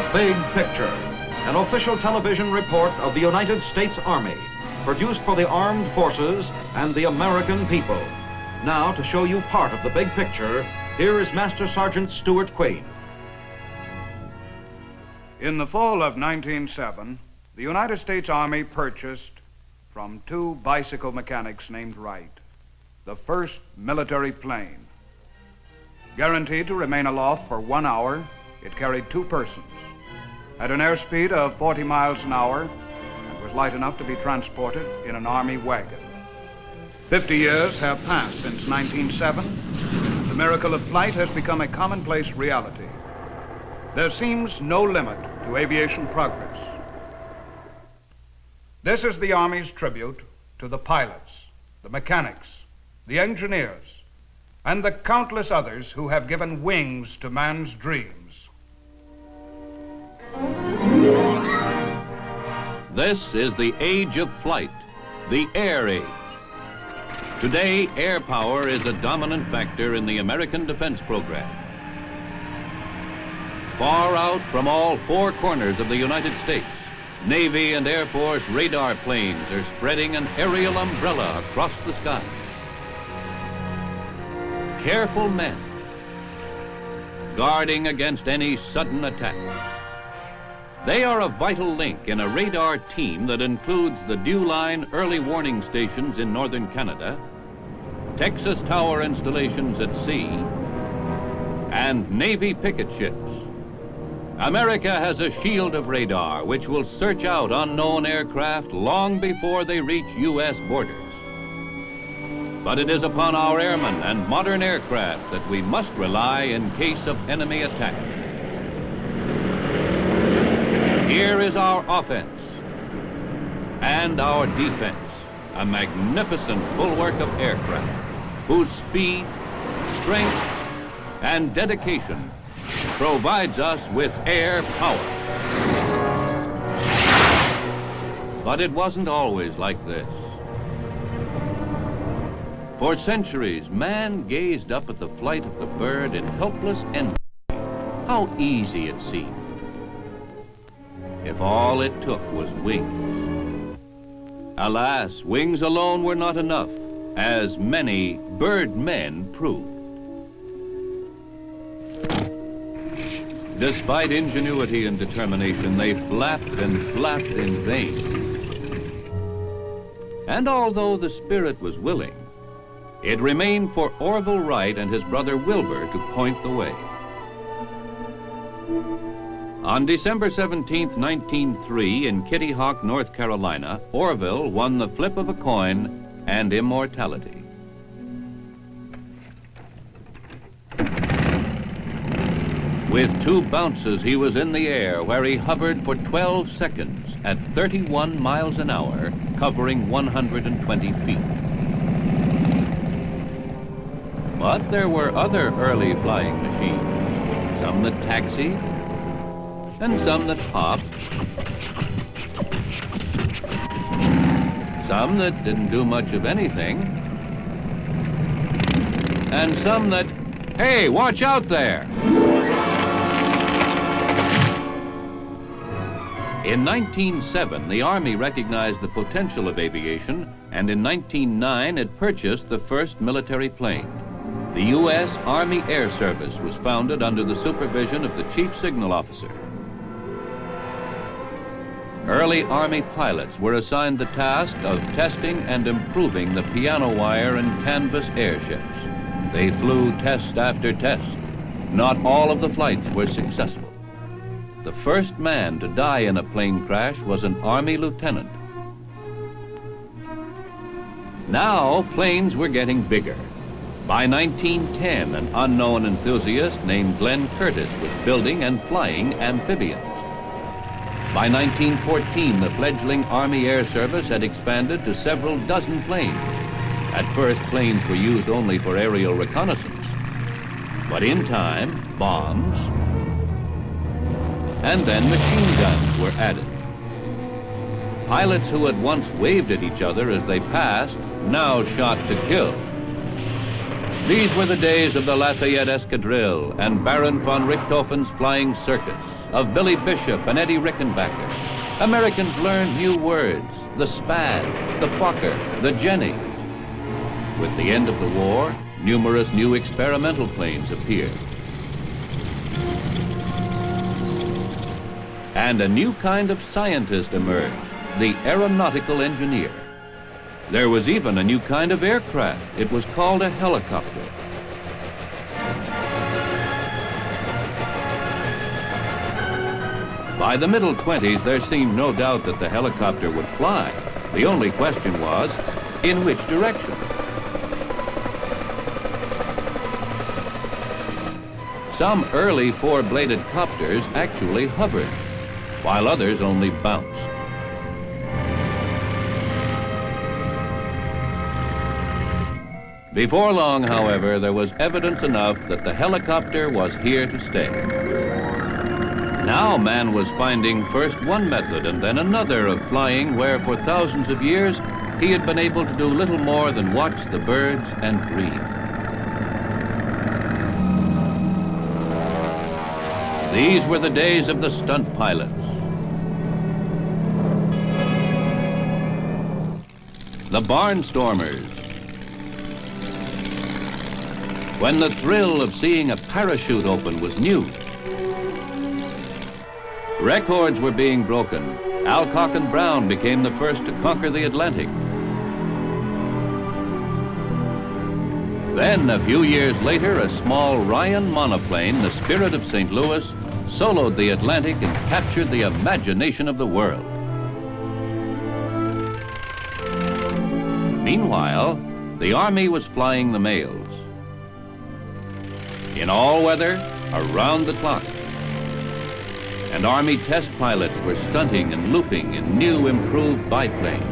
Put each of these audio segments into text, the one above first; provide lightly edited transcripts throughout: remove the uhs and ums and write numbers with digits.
The Big Picture, an official television report of the United States Army, produced for the armed forces and the American people. Now, to show you part of the big picture, here is Master Sergeant Stuart Quain. In the fall of 1907, the United States Army purchased from two bicycle mechanics named Wright the first military plane. Guaranteed to remain aloft for 1 hour, it carried 2 persons, had an airspeed of 40 miles an hour, and was light enough to be transported in an Army wagon. 50 years have passed since 1907. The miracle of flight has become a commonplace reality. There seems no limit to aviation progress. This is the Army's tribute to the pilots, the mechanics, the engineers, and the countless others who have given wings to man's dreams. This is the age of flight, the air age. Today, air power is a dominant factor in the American defense program. Far out from all 4 corners of the United States, Navy and Air Force radar planes are spreading an aerial umbrella across the sky. Careful men, guarding against any sudden attack. They are a vital link in a radar team that includes the Dew-Line early warning stations in northern Canada, Texas tower installations at sea, and Navy picket ships. America has a shield of radar which will search out unknown aircraft long before they reach U.S. borders. But it is upon our airmen and modern aircraft that we must rely in case of enemy attack. Here is our offense and our defense, a magnificent bulwark of aircraft whose speed, strength, and dedication provides us with air power. But it wasn't always like this. For centuries, man gazed up at the flight of the bird in helpless envy. How easy it seemed, if all it took was wings. Alas, wings alone were not enough, as many bird men proved. Despite ingenuity and determination, they flapped and flapped in vain. And although the spirit was willing, it remained for Orville Wright and his brother Wilbur to point the way. On December 17, 1903, in Kitty Hawk, North Carolina, Orville won the flip of a coin and immortality. With 2 bounces, he was in the air, where he hovered for 12 seconds at 31 miles an hour, covering 120 feet. But there were other early flying machines, some that taxied and some that hopped, some that didn't do much of anything, and some that, hey, watch out there! In 1907, the Army recognized the potential of aviation, and in 1909, it purchased the first military plane. The U.S. Army Air Service was founded under the supervision of the Chief Signal Officer. Early Army pilots were assigned the task of testing and improving the piano wire and canvas airships. They flew test after test. Not all of the flights were successful. The first man to die in a plane crash was an Army lieutenant. Now, planes were getting bigger. By 1910, an unknown enthusiast named Glenn Curtis was building and flying amphibians. By 1914, the fledgling Army Air Service had expanded to several dozen planes. At first, planes were used only for aerial reconnaissance. But in time, bombs and then machine guns were added. Pilots who had once waved at each other as they passed now shot to kill. These were the days of the Lafayette Escadrille and Baron von Richthofen's Flying Circus, of Billy Bishop and Eddie Rickenbacker, Americans learned new words, the Spad, the Fokker, the Jenny. With the end of the war, numerous new experimental planes appeared. And a new kind of scientist emerged, the aeronautical engineer. There was even a new kind of aircraft. It was called a helicopter. By the middle 20s, there seemed no doubt that the helicopter would fly. The only question was, in which direction? Some early four-bladed copters actually hovered, while others only bounced. Before long, however, there was evidence enough that the helicopter was here to stay. Now man was finding first one method and then another of flying where for thousands of years he had been able to do little more than watch the birds and dream. These were the days of the stunt pilots. The barnstormers. When the thrill of seeing a parachute open was new. Records were being broken. Alcock and Brown became the first to conquer the Atlantic. Then, a few years later, a small Ryan monoplane, the Spirit of St. Louis, soloed the Atlantic and captured the imagination of the world. Meanwhile, the Army was flying the males. In all weather, around the clock. And Army test pilots were stunting and looping in new, improved biplanes.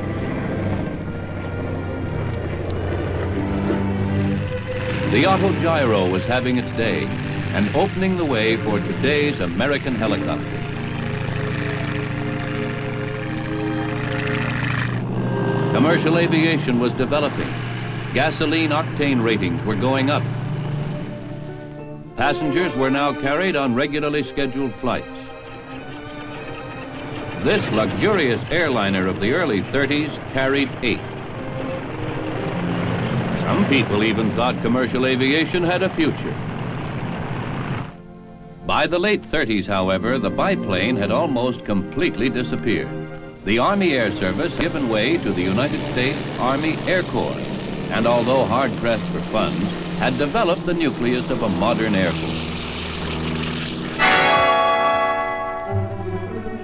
The autogyro was having its day and opening the way for today's American helicopter. Commercial aviation was developing. Gasoline octane ratings were going up. Passengers were now carried on regularly scheduled flights. This luxurious airliner of the early 30s carried 8. Some people even thought commercial aviation had a future. By the late 30s, however, the biplane had almost completely disappeared. The Army Air Service given way to the United States Army Air Corps, and although hard-pressed for funds, had developed the nucleus of a modern Air Force.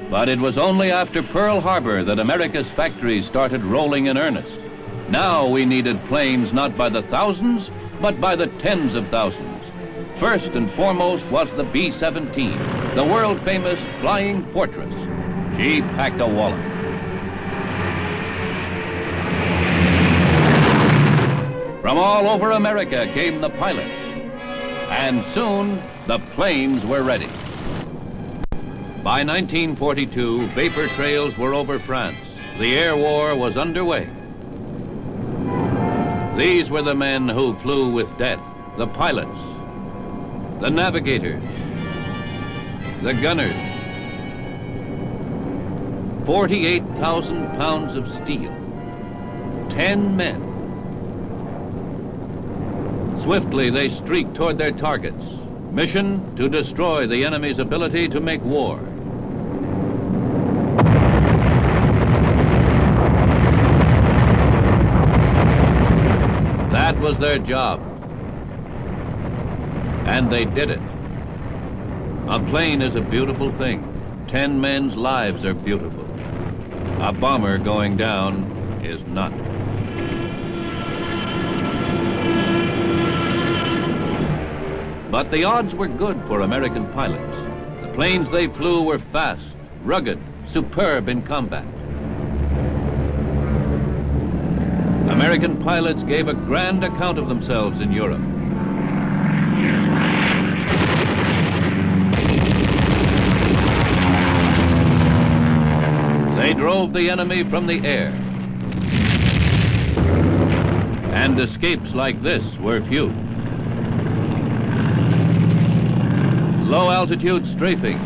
But it was only after Pearl Harbor that America's factories started rolling in earnest. Now we needed planes not by the thousands, but by the tens of thousands. First and foremost was the B-17, the world-famous flying fortress. She packed a wallop. From all over America came the pilots, and soon the planes were ready. By 1942, vapor trails were over France. The air war was underway. These were the men who flew with death, the pilots, the navigators, the gunners. 48,000 pounds of steel, 10 men. Swiftly they streaked toward their targets. Mission: to destroy the enemy's ability to make war. That was their job. And they did it. A plane is a beautiful thing. 10 men's lives are beautiful. A bomber going down is not. But the odds were good for American pilots. The planes they flew were fast, rugged, superb in combat. American pilots gave a grand account of themselves in Europe. They drove the enemy from the air. And escapes like this were few. Low altitude strafing,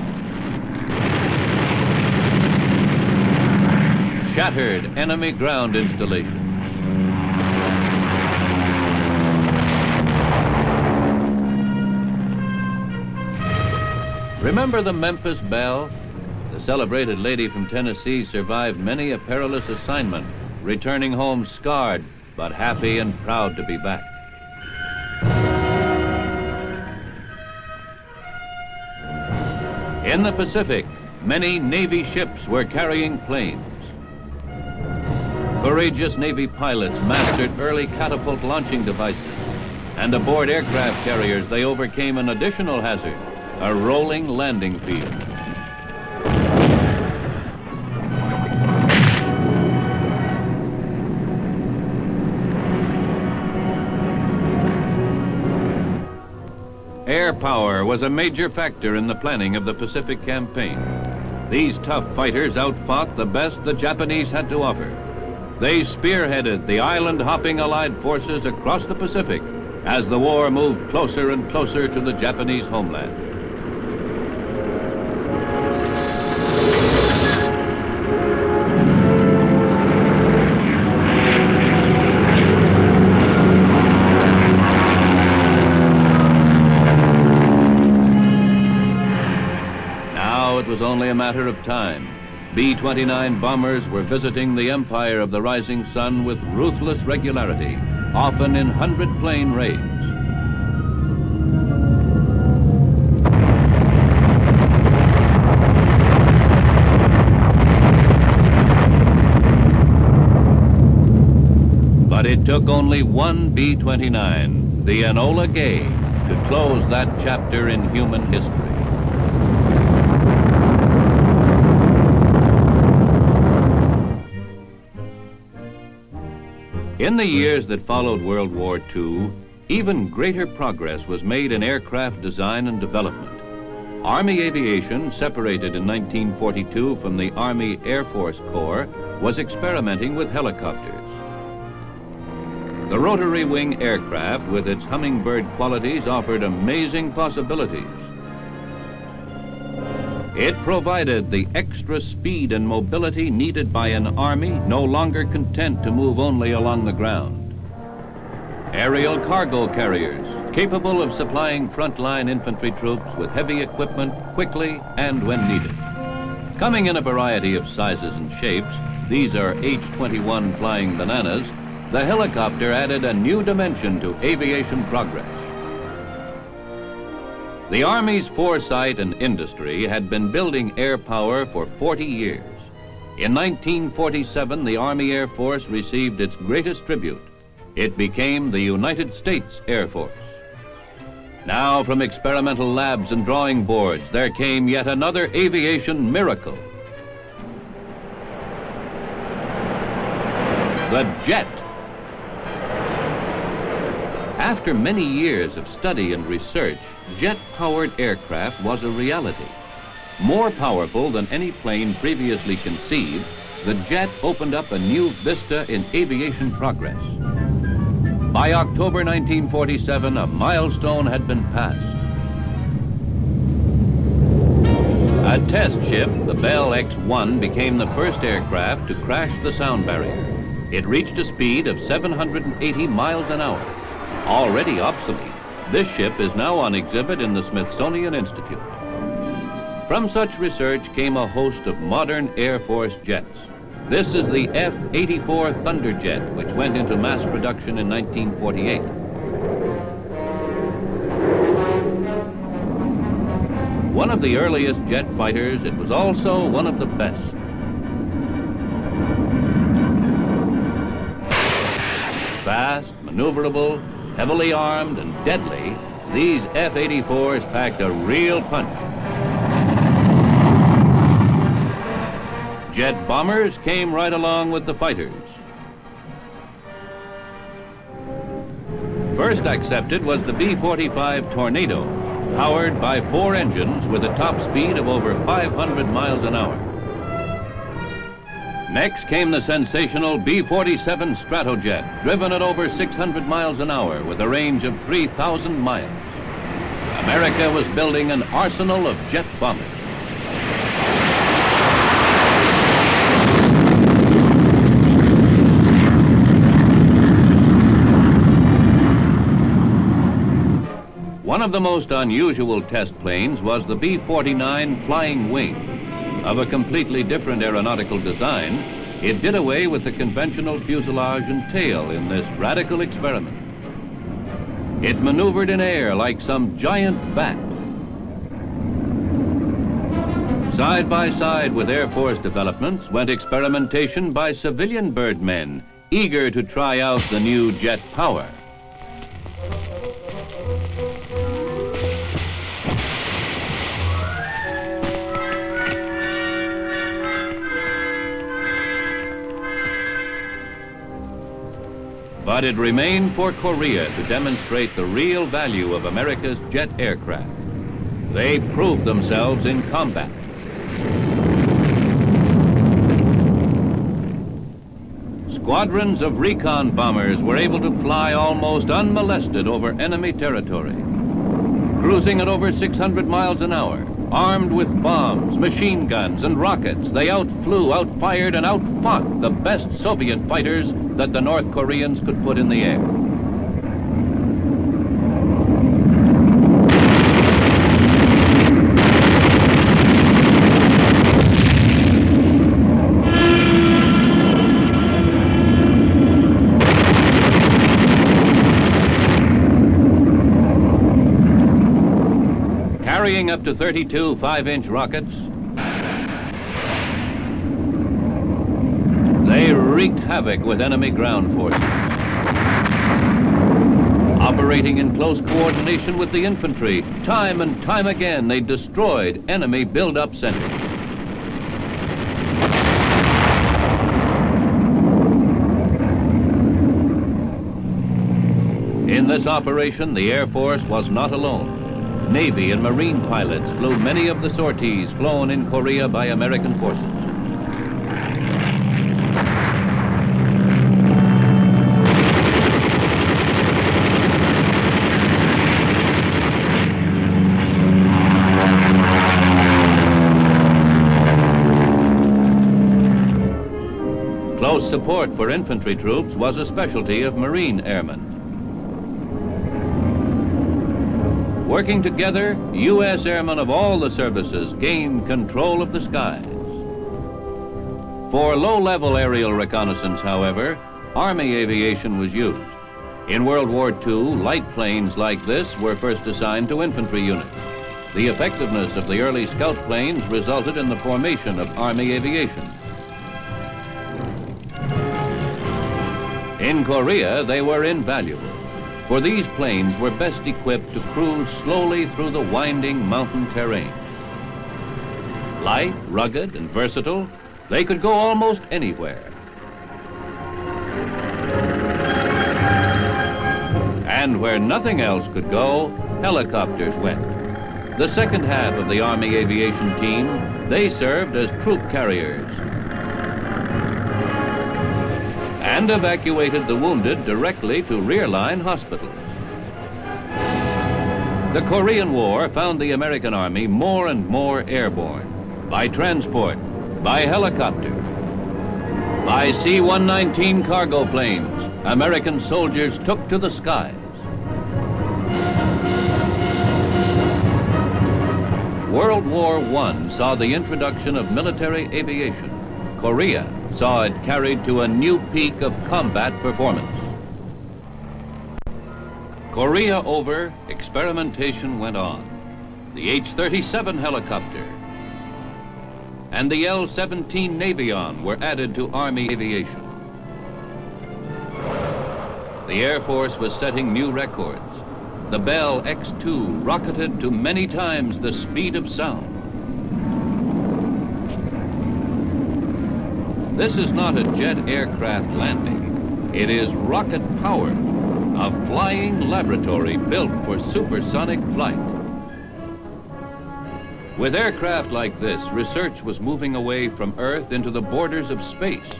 shattered enemy ground installation. Remember the Memphis Belle? The celebrated lady from Tennessee survived many a perilous assignment, returning home scarred, but happy and proud to be back. In the Pacific, many Navy ships were carrying planes. Courageous Navy pilots mastered early catapult launching devices, and aboard aircraft carriers they overcame an additional hazard, a rolling landing field. Air power was a major factor in the planning of the Pacific campaign. These tough fighters outfought the best the Japanese had to offer. They spearheaded the island-hopping Allied forces across the Pacific as the war moved closer and closer to the Japanese homeland. It was only a matter of time. B-29 bombers were visiting the empire of the rising sun with ruthless regularity, often in 100-plane raids. But it took only one B-29, the Enola Gay, to close that chapter in human history. In the years that followed World War II, even greater progress was made in aircraft design and development. Army aviation, separated in 1942 from the Army Air Force Corps, was experimenting with helicopters. The rotary wing aircraft, with its hummingbird qualities, offered amazing possibilities. It provided the extra speed and mobility needed by an army no longer content to move only along the ground. Aerial cargo carriers, capable of supplying frontline infantry troops with heavy equipment quickly and when needed. Coming in a variety of sizes and shapes, these are H-21 flying bananas, the helicopter added a new dimension to aviation progress. The Army's foresight and industry had been building air power for 40 years. In 1947, the Army Air Force received its greatest tribute. It became the United States Air Force. Now, from experimental labs and drawing boards, there came yet another aviation miracle. The jet. After many years of study and research, jet-powered aircraft was a reality. More powerful than any plane previously conceived, the jet opened up a new vista in aviation progress. By October 1947, a milestone had been passed. A test ship, the Bell X-1, became the first aircraft to crash the sound barrier. It reached a speed of 780 miles an hour. Already obsolete, this ship is now on exhibit in the Smithsonian Institute. From such research came a host of modern Air Force jets. This is the F-84 Thunderjet, which went into mass production in 1948. One of the earliest jet fighters, it was also one of the best. Fast, maneuverable, heavily armed and deadly, these F-84s packed a real punch. Jet bombers came right along with the fighters. First accepted was the B-45 Tornado, powered by 4 engines with a top speed of over 500 miles an hour. Next came the sensational B-47 Stratojet, driven at over 600 miles an hour with a range of 3,000 miles. America was building an arsenal of jet bombers. One of the most unusual test planes was the B-49 Flying Wing. Of a completely different aeronautical design, it did away with the conventional fuselage and tail in this radical experiment. It maneuvered in air like some giant bat. Side by side with Air Force developments went experimentation by civilian birdmen, eager to try out the new jet power. But it remained for Korea to demonstrate the real value of America's jet aircraft. They proved themselves in combat. Squadrons of recon bombers were able to fly almost unmolested over enemy territory. Cruising at over 600 miles an hour, armed with bombs, machine guns, and rockets, they outflew, outfired, and outfought the best Soviet fighters that the North Koreans could put in the air. Carrying up to 32 5-inch rockets, they wreaked havoc with enemy ground forces. Operating in close coordination with the infantry, time and time again they destroyed enemy build-up centers. In this operation, the Air Force was not alone. Navy and Marine pilots flew many of the sorties flown in Korea by American forces. Close support for infantry troops was a specialty of Marine airmen. Working together, U.S. airmen of all the services gained control of the skies. For low-level aerial reconnaissance, however, Army aviation was used. In World War II, light planes like this were first assigned to infantry units. The effectiveness of the early scout planes resulted in the formation of Army aviation. In Korea, they were invaluable, for these planes were best equipped to cruise slowly through the winding mountain terrain. Light, rugged, and versatile, they could go almost anywhere. And where nothing else could go, helicopters went. The second half of the Army aviation team, they served as troop carriers and evacuated the wounded directly to rear-line hospitals. The Korean War found the American Army more and more airborne, by transport, by helicopter, by C-119 cargo planes. American soldiers took to the skies. World War I saw the introduction of military aviation. Korea saw it carried to a new peak of combat performance. Korea over, experimentation went on. The H-37 helicopter and the L-17 Navion were added to Army aviation. The Air Force was setting new records. The Bell X-2 rocketed to many times the speed of sound. This is not a jet aircraft landing. It is rocket power, a flying laboratory built for supersonic flight. With aircraft like this, research was moving away from Earth into the borders of space.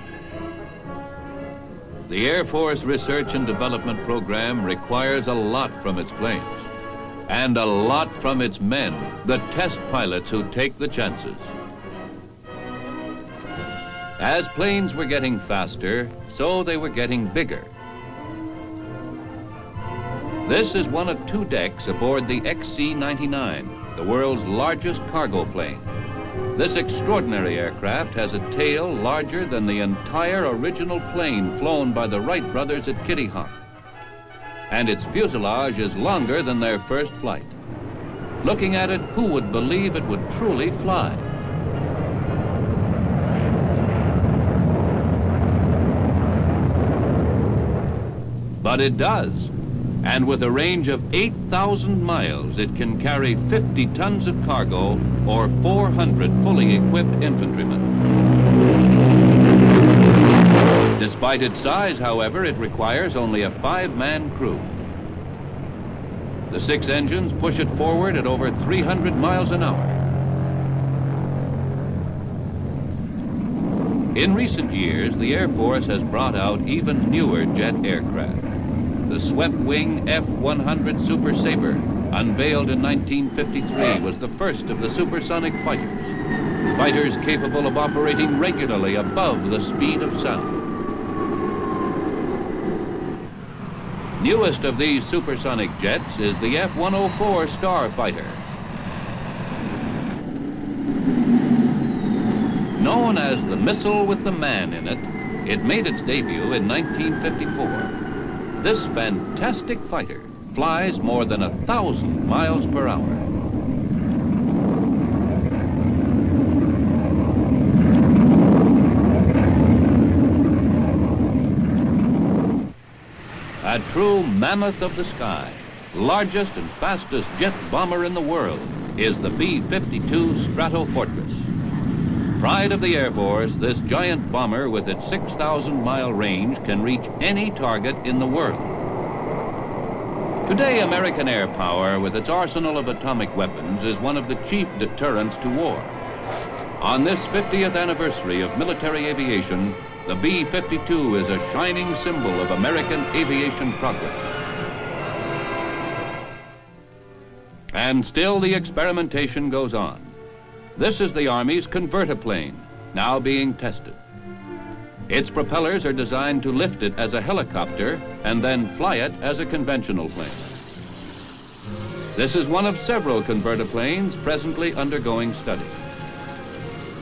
The Air Force Research and Development Program requires a lot from its planes and a lot from its men, the test pilots who take the chances. As planes were getting faster, so they were getting bigger. This is one of 2 decks aboard the XC-99, the world's largest cargo plane. This extraordinary aircraft has a tail larger than the entire original plane flown by the Wright brothers at Kitty Hawk. And its fuselage is longer than their first flight. Looking at it, who would believe it would truly fly? But it does. And with a range of 8,000 miles, it can carry 50 tons of cargo or 400 fully equipped infantrymen. Despite its size, however, it requires only a 5-man crew. The 6 engines push it forward at over 300 miles an hour. In recent years, the Air Force has brought out even newer jet aircraft. The swept-wing F-100 Super Sabre, unveiled in 1953, was the first of the supersonic fighters. Fighters capable of operating regularly above the speed of sound. Newest of these supersonic jets is the F-104 Starfighter. Known as the missile with the man in it, it made its debut in 1954. This fantastic fighter flies more than 1,000 miles per hour. A true mammoth of the sky, largest and fastest jet bomber in the world, is the B-52 Stratofortress. Pride of the Air Force, this giant bomber with its 6,000-mile range can reach any target in the world. Today, American air power, with its arsenal of atomic weapons, is one of the chief deterrents to war. On this 50th anniversary of military aviation, the B-52 is a shining symbol of American aviation progress. And still the experimentation goes on. This is the Army's converter plane, now being tested. Its propellers are designed to lift it as a helicopter and then fly it as a conventional plane. This is one of several converter planes presently undergoing study.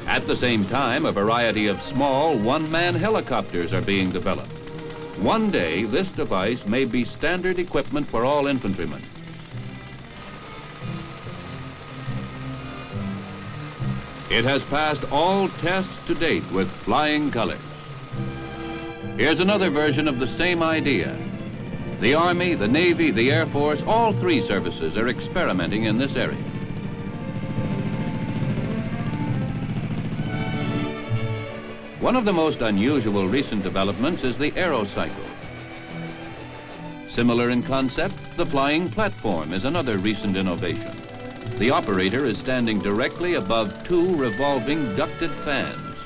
At the same time, a variety of small one-man helicopters are being developed. One day, this device may be standard equipment for all infantrymen. It has passed all tests to date with flying colors. Here's another version of the same idea. The Army, the Navy, the Air Force, all 3 services are experimenting in this area. One of the most unusual recent developments is the aerocycle. Similar in concept, the flying platform is another recent innovation. The operator is standing directly above 2 revolving ducted fans.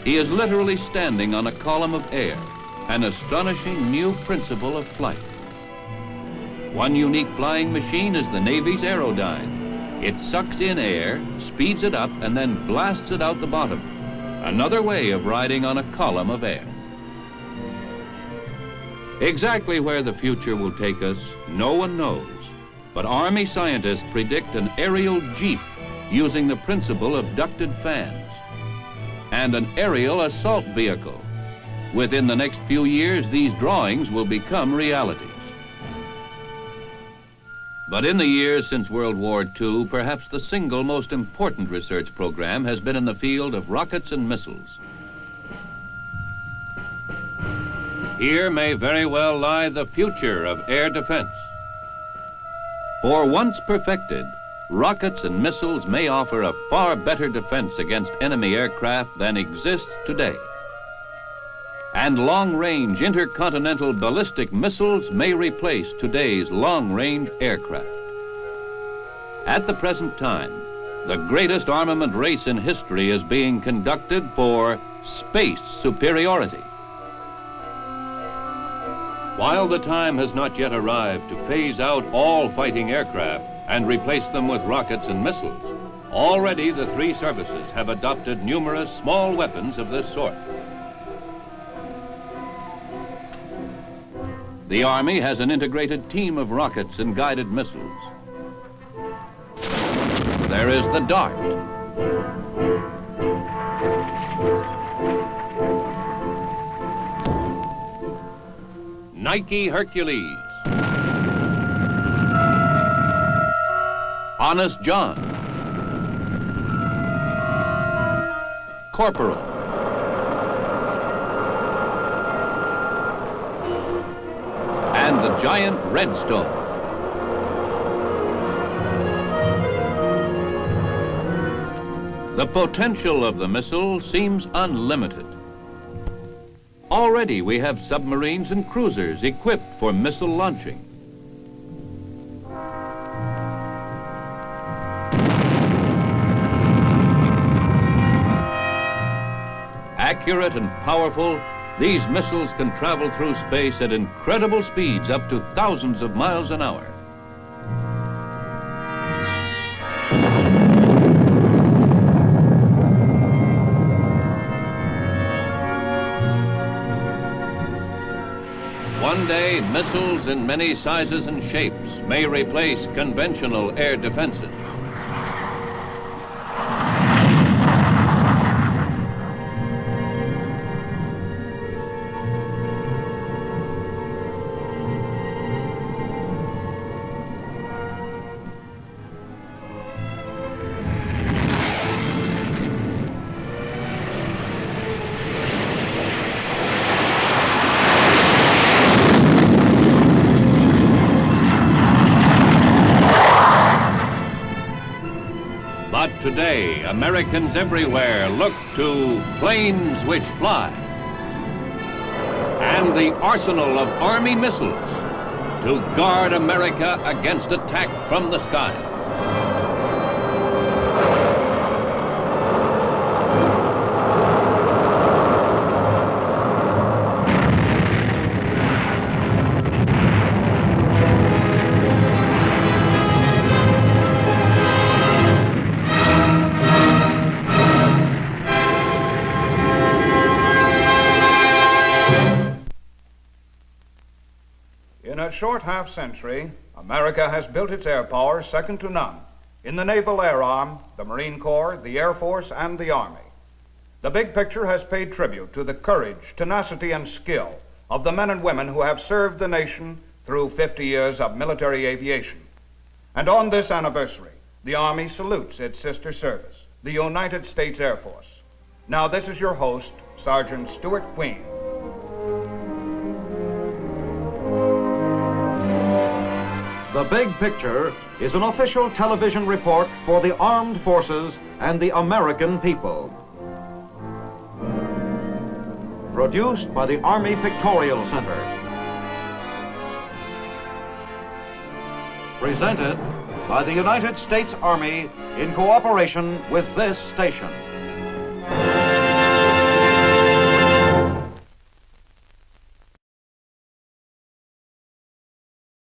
He is literally standing on a column of air, an astonishing new principle of flight. One unique flying machine is the Navy's Aerodyne. It sucks in air, speeds it up, and then blasts it out the bottom. Another way of riding on a column of air. Exactly where the future will take us, no one knows. But Army scientists predict an aerial jeep using the principle of ducted fans and an aerial assault vehicle. Within the next few years, these drawings will become realities. But in the years since World War II, perhaps the single most important research program has been in the field of rockets and missiles. Here may very well lie the future of air defense. For once perfected, rockets and missiles may offer a far better defense against enemy aircraft than exists today. And long-range intercontinental ballistic missiles may replace today's long-range aircraft. At the present time, the greatest armament race in history is being conducted for space superiority. While the time has not yet arrived to phase out all fighting aircraft and replace them with rockets and missiles, already the 3 services have adopted numerous small weapons of this sort. The Army has an integrated team of rockets and guided missiles. There is the Dart. Nike Hercules. Honest John. Corporal. And the giant Redstone. The potential of the missile seems unlimited. Already we have submarines and cruisers equipped for missile launching. Accurate and powerful, these missiles can travel through space at incredible speeds up to thousands of miles an hour. One day, missiles in many sizes and shapes may replace conventional air defenses. But today, Americans everywhere look to planes which fly and the arsenal of Army missiles to guard America against attack from the sky. In a short half-century, America has built its air power second to none in the Naval Air Arm, the Marine Corps, the Air Force, and the Army. The big picture has paid tribute to the courage, tenacity, and skill of the men and women who have served the nation through 50 years of military aviation. And on this anniversary, the Army salutes its sister service, the United States Air Force. Now, this is your host, Sergeant Stuart Queen. The Big Picture is an official television report for the armed forces and the American people. Produced by the Army Pictorial Center. Presented by the United States Army in cooperation with this station.